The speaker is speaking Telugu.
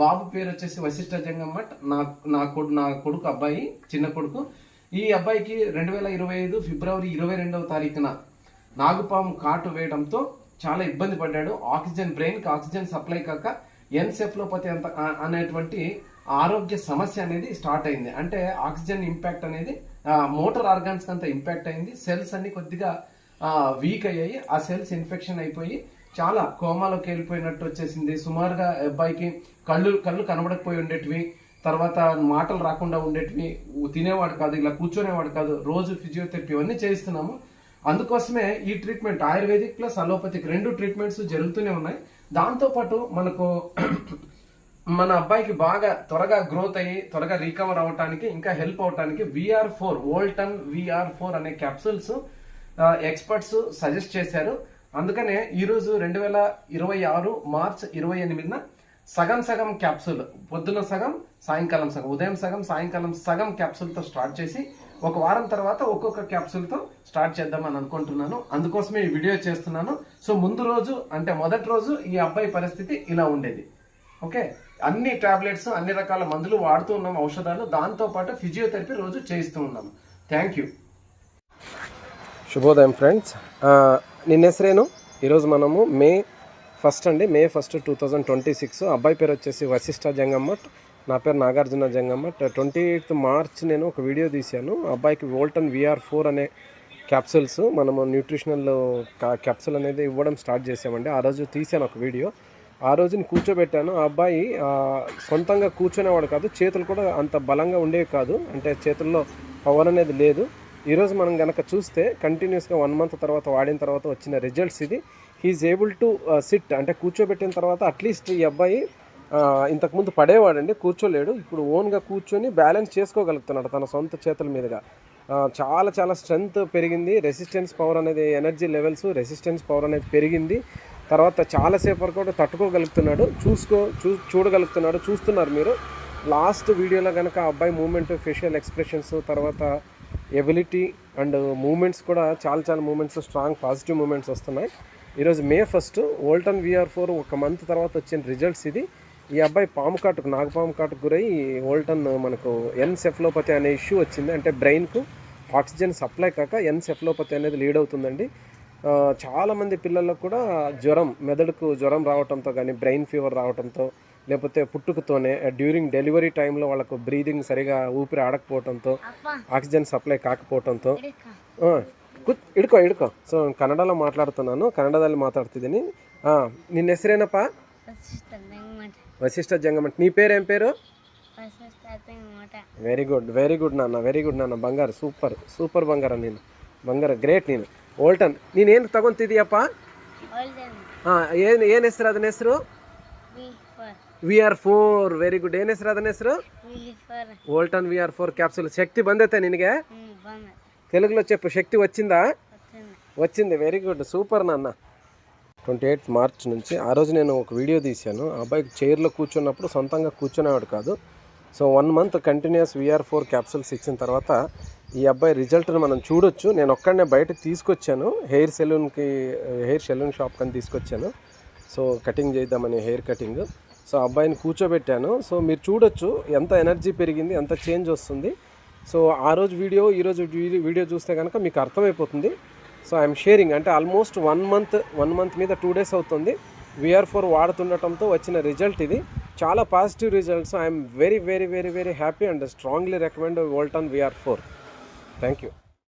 బాబు పేరు వచ్చేసి వశిష్ఠ జంగమ్మట్. నా కొడుకు అబ్బాయి, చిన్న కొడుకు. ఈ అబ్బాయికి 2025 ఫిబ్రవరి 22వ తారీఖున నాగుపాము కాటు వేయడంతో చాలా ఇబ్బంది పడ్డాడు. బ్రెయిన్కి ఆక్సిజన్ సప్లై కాక ఎన్సెఫ్లోపతి అనేటువంటి ఆరోగ్య సమస్య అనేది స్టార్ట్ అయింది. అంటే ఆక్సిజన్ ఇంపాక్ట్ అనేది మోటార్ ఆర్గాన్స్ అంతా ఇంపాక్ట్ అయింది. సెల్స్ అన్ని కొద్దిగా వీక్ అయ్యాయి. ఆ సెల్స్ ఇన్ఫెక్షన్ అయిపోయి చాలా కోమాలోకి వెళ్ళిపోయినట్టు వచ్చేసింది. సుమారుగా అబ్బాయికి కళ్ళు కనబడకపోయి ఉండేటివి, తర్వాత మాటలు రాకుండా ఉండేటివి, తినేవాడు కాదు, ఇలా కూర్చొనేవాడు కాదు. రోజు ఫిజియోథెరపీ అన్నీ చేయిస్తున్నాము. అందుకోసమే ఈ treatment ayurvedic plus allopathic 2 treatments జరుగుతూనే ఉన్నాయి. దాంతోపాటు మనకు మన అబ్బాయికి బాగా త్వరగా గ్రోత్ అయ్యి త్వరగా రికవర్ అవడానికి ఇంకా హెల్ప్ అవడానికి VR4 వోల్టన్ VR4 అనే క్యాప్సూల్స్ ఎక్స్పర్ట్స్ సజెస్ట్ చేశారు. అందుకనే ఈరోజు 2026 మార్చ్ 28న సగం క్యాప్సూల్, పొద్దున సగం సాయంకాలం సగం, ఉదయం సగం సాయంకాలం సగం క్యాప్సూల్తో స్టార్ట్ చేసి ఒక వారం తర్వాత ఒక్కొక్క క్యాప్సూల్తో స్టార్ట్ చేద్దామని అనుకుంటున్నాను. అందుకోసమే ఈ వీడియో చేస్తున్నాను. సో ముందు రోజు అంటే మొదటి రోజు ఈ అబ్బాయి పరిస్థితి ఇలా ఉండేది. ఓకే, అన్ని టాబ్లెట్స్, అన్ని రకాల మందులు వాడుతూ ఉన్నాం, ఔషధాలు. దాంతోపాటు ఫిజియోథెరపీ రోజు చేయిస్తూ ఉన్నాము. Thank you. శుభోదయం ఫ్రెండ్స్, నిన్న ಹೆಸರೇನು? ఈరోజు మనము మే 1 2026. అబ్బాయి పేరు వచ్చేసి వశిష్ఠ జంగమ్మట్, నా పేరు నాగార్జున జంగమ్మట్. 28th మార్చ్ నేను ఒక వీడియో తీశాను. అబ్బాయికి వోల్టన్ VR4 అనే క్యాప్సూల్స్ మనము న్యూట్రిషనల్ క్యాప్సూల్ అనేది ఇవ్వడం స్టార్ట్ చేసామండి. ఆ రోజు తీశాను ఒక వీడియో. ఆ రోజుని కూర్చోబెట్టాను. ఆ అబ్బాయి సొంతంగా కూర్చునేవాడు కాదు, చేతులు కూడా అంత బలంగా ఉండేవి కాదు, అంటే చేతుల్లో పవర్ అనేది లేదు. ఈరోజు మనం కనుక చూస్తే కంటిన్యూస్గా 1 month తర్వాత వాడిన తర్వాత వచ్చిన రిజల్ట్స్ ఇది. హీఈస్ ఏబుల్ టు సిట్, అంటే కూర్చోబెట్టిన తర్వాత అట్లీస్ట్ ఈ అబ్బాయి ఇంతకుముందు పడేవాడండి, కూర్చోలేడు. ఇప్పుడు ఓన్గా కూర్చొని బ్యాలెన్స్ చేసుకోగలుగుతున్నాడు తన సొంత చేతుల మీదుగా. చాలా స్ట్రెంగ్త్ పెరిగింది, రెసిస్టెన్స్ పవర్ అనేది, ఎనర్జీ లెవెల్స్, రెసిస్టెన్స్ పవర్ అనేది పెరిగింది. తర్వాత చాలాసేపు వరకు కూడా తట్టుకోగలుగుతున్నాడు, చూడగలుగుతున్నాడు. చూస్తున్నారు మీరు లాస్ట్ వీడియోలో కనుక అబ్బాయి మూమెంట్, ఫేషియల్ ఎక్స్ప్రెషన్స్, తర్వాత ఎబిలిటీ అండ్ మూమెంట్స్ కూడా చాలా మూమెంట్స్, స్ట్రాంగ్ పాజిటివ్ మూమెంట్స్ వస్తున్నాయి. ఈరోజు మే 1 వోల్టన్ VR4 1 month తర్వాత వచ్చిన రిజల్ట్స్ ఇది. ఈ అబ్బాయి నాగపాము కాటుకు గురై వోల్టన్ మనకు ఎన్సెఫ్లోపతి అనే ఇష్యూ వచ్చింది. అంటే బ్రెయిన్కు ఆక్సిజన్ సప్లై కాక ఎన్సెఫ్లోపతి అనేది లీడ్ అవుతుందండి. చాలామంది పిల్లలకు కూడా మెదడుకు జ్వరం రావడంతో కానీ, బ్రెయిన్ ఫీవర్ రావడంతో, లేకపోతే పుట్టుకతోనే డ్యూరింగ్ డెలివరీ టైంలో వాళ్ళకు బ్రీదింగ్ సరిగా ఊపిరి ఆడకపోవడంతో, ఆక్సిజన్ సప్లై కాకపోవడంతో ఇడుకో. సో కన్నడలో మాట్లాడుతున్నాను, కన్నడದಲ್ಲಿ మాట్లాడుతుందని. నిన్న ಹೆಸರೇನಪ್ಪ? వశిష్ఠ జంగమట్. నీ పేరు ఏం పేరు? వెరీ గుడ్ నాన్న, ಬಂಗಾರ, ಸೂಪರ್ ಬಂಗಾರ, ನೀನು ಬಂಗಾರ, ಗ್ರೇಟ್. ನೀನು ವೋಲ್ಟನ್ ನೀನೇನು ತಗೊಂತಿದೀಯಪ್ಪ? ಏನು ಹೆಸರು? ಅದನ್ನ ಹೆಸರು VR4. Very good. ಏನು ಹೆಸರು ಅದನ್ನ ಹೆಸರು? వోల్టన్ VR4 క్యాప్సూల్. శక్తి ಬಂದೈತೆ నినಗೆ? తెలుగులో చెప్పు, శక్తి వచ్చింది. వెరీ గుడ్, సూపర్ నాన్న. 28th మార్చ్ నుంచి ఆ రోజు నేను ఒక వీడియో తీశాను. ఆ అబ్బాయికి చైర్లో కూర్చున్నప్పుడు సొంతంగా కూర్చునేవాడు కాదు. So 1 month continuous VR4 capsules ఇచ్చిన తర్వాత ఈ అబ్బాయి రిజల్ట్ని మనం చూడొచ్చు. నేను ఒక్కడనే బయటకు తీసుకొచ్చాను, హెయిర్ సెలూన్ షాప్ కని తీసుకొచ్చాను. సో కటింగ్ చేద్దామని, హెయిర్ కటింగ్. సో అబ్బాయిని కూర్చోబెట్టాను. సో మీరు చూడొచ్చు ఎంత ఎనర్జీ పెరిగింది, ఎంత చేంజ్ వస్తుంది. సో ఆ రోజు వీడియో, ఈరోజు వీడియో చూస్తే కనుక మీకు అర్థమైపోతుంది. సో ఐఎమ్ షేరింగ్, అంటే ఆల్మోస్ట్ 1 month మీద 2 days అవుతుంది VR4 వాడుతుండటంతో వచ్చిన రిజల్ట్ ఇది. చాలా positive results. I'm very happy and strongly recommend Volton VR4. Thank you.